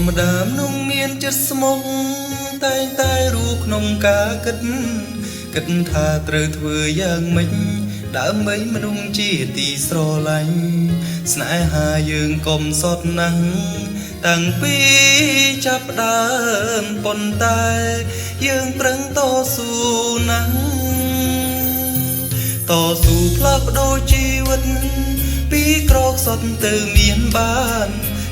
មដាមនងមានចិត្តស្មោះតែងតែរូបក្នុងការគិតថាត្រូវធ្វើយ៉ាងម៉េចដើម្បីមនុស្សជាទីស្រឡាញ់ស្នេហាយើងកុំសត់ណាស់តាំងពីចាប់ដើមប៉ុន្តែយើងប្រឹងតស៊ូណាស់តស៊ូផ្លាស់ប្ដូរជីវិតពីក្រខ្សត់ទៅមានបាន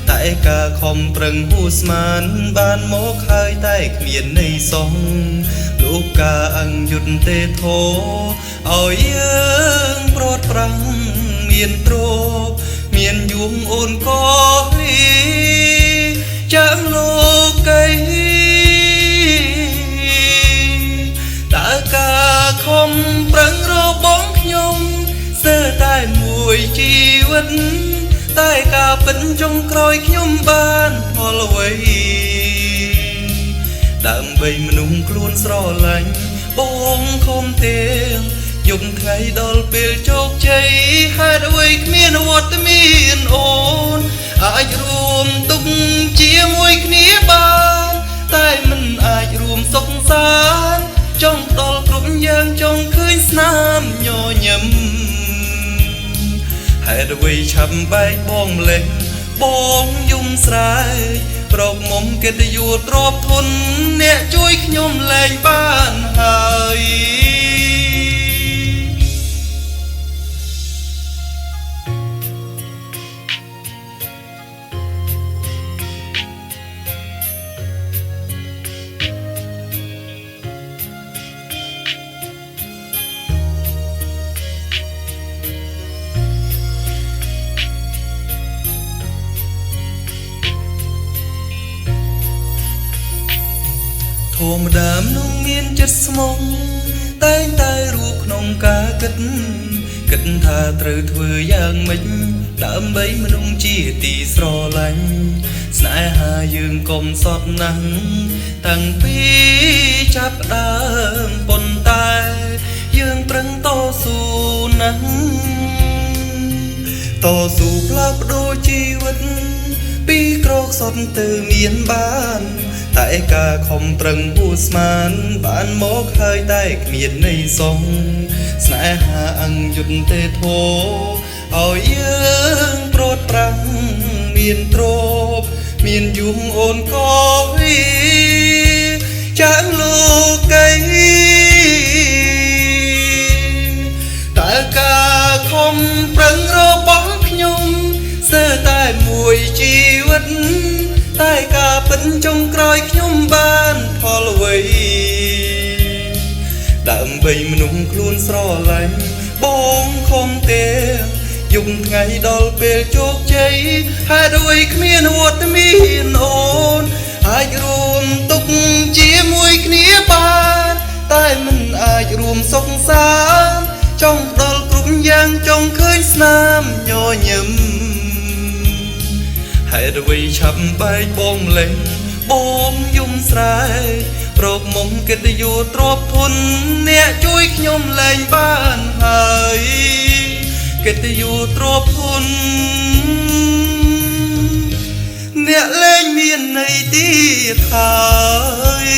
តែការខំប្រឹងហួស្មានបានមកហើយតែគ្មានន័យសោះលោកកាអង្យុទ្ធទេធោឲ្យយើងប្រត់ប្រាំងមានទ្រពមានយួងអូនក៏លីចាំលោកីតើការខំប្រឹងរបស់ខ្ញុំស្ទើរតែមួយជីវិតតែការពិតចុងក្រោយខ្ញុំបានផលអ្វីដើម្បីមនុស្សខ្លួនស្រឡាញ់បងខំទាំងយប់ថ្ងៃដល់ពេលជោគជ័យហេតុអ្វីគ្មានវត្តមានអូនអាចរួមទុកជាមួយគ្នាបានតែមិនអាចរួមសុខសាន្តចង់ដល់គ្រប់យ៉ាងចង់ឃើញស្នាមញញឹមហេតុអ្វីឆាប់បែកបងម្លេះបងយំស្រែប្រកមុំកិត្តិយសទ្រពធនអ្នកជួយខ្ញុំលែងបានហើយធម្មតាមនុស្សមានចិត្តស្មោះតែងតែរូបក្នុងការគិតថាត្រូវធ្វើយ៉ាងម៉េចដើម្បីមនុស្សជាទីស្រឡាញ់ស្នេហាយើងកុំសត់ណាស់តាំងពីចាប់ដើមប៉ុន្តែយើងប្រឹងតស៊ូណាស់តស៊ូផ្លាស់ប្ដូរជីវិតពីក្រខ្សត់ទៅមានបានតែការខំប្រឹងហួស្មានបានមកហើយតែគ្មានន័យសងស្នេហាអង្យុទ្ធទេធោឲ្យយើងប្រត់ប្រាំងមានទ្រពមានយួងអូនក៏វីចាំលោកីតើការខំប្រឹងរបស់ខ្ញុំស្ទើរតែមួយជីវិតតែការពិតចុងក្រោយខ្ញុំបានផលអ្វីដើម្បីមនុស្សខ្លួនស្រឡាញ់បងខំទាំងយប់ថ្ងៃដល់ពេលជោគជ័យហេតុអ្វីគ្មានវត្តមានអូនអាចរួមទុកជាមួយគ្នាបានតែមិនអាចរួមសុខសាន្តចង់ដល់គ្រប់យ៉ាងចង់ឃើញស្នាមញញឹមហេតុអ្វីឆាប់បែកបងម្លេះបងយំស្រែប្រកមុំកិត្តិយសទ្រពធនអ្នកជួយខ្ញុំលែងបានហើយកិត្តិយសទ្រពធនអ្នកលែងមានន័យទៀតហើយ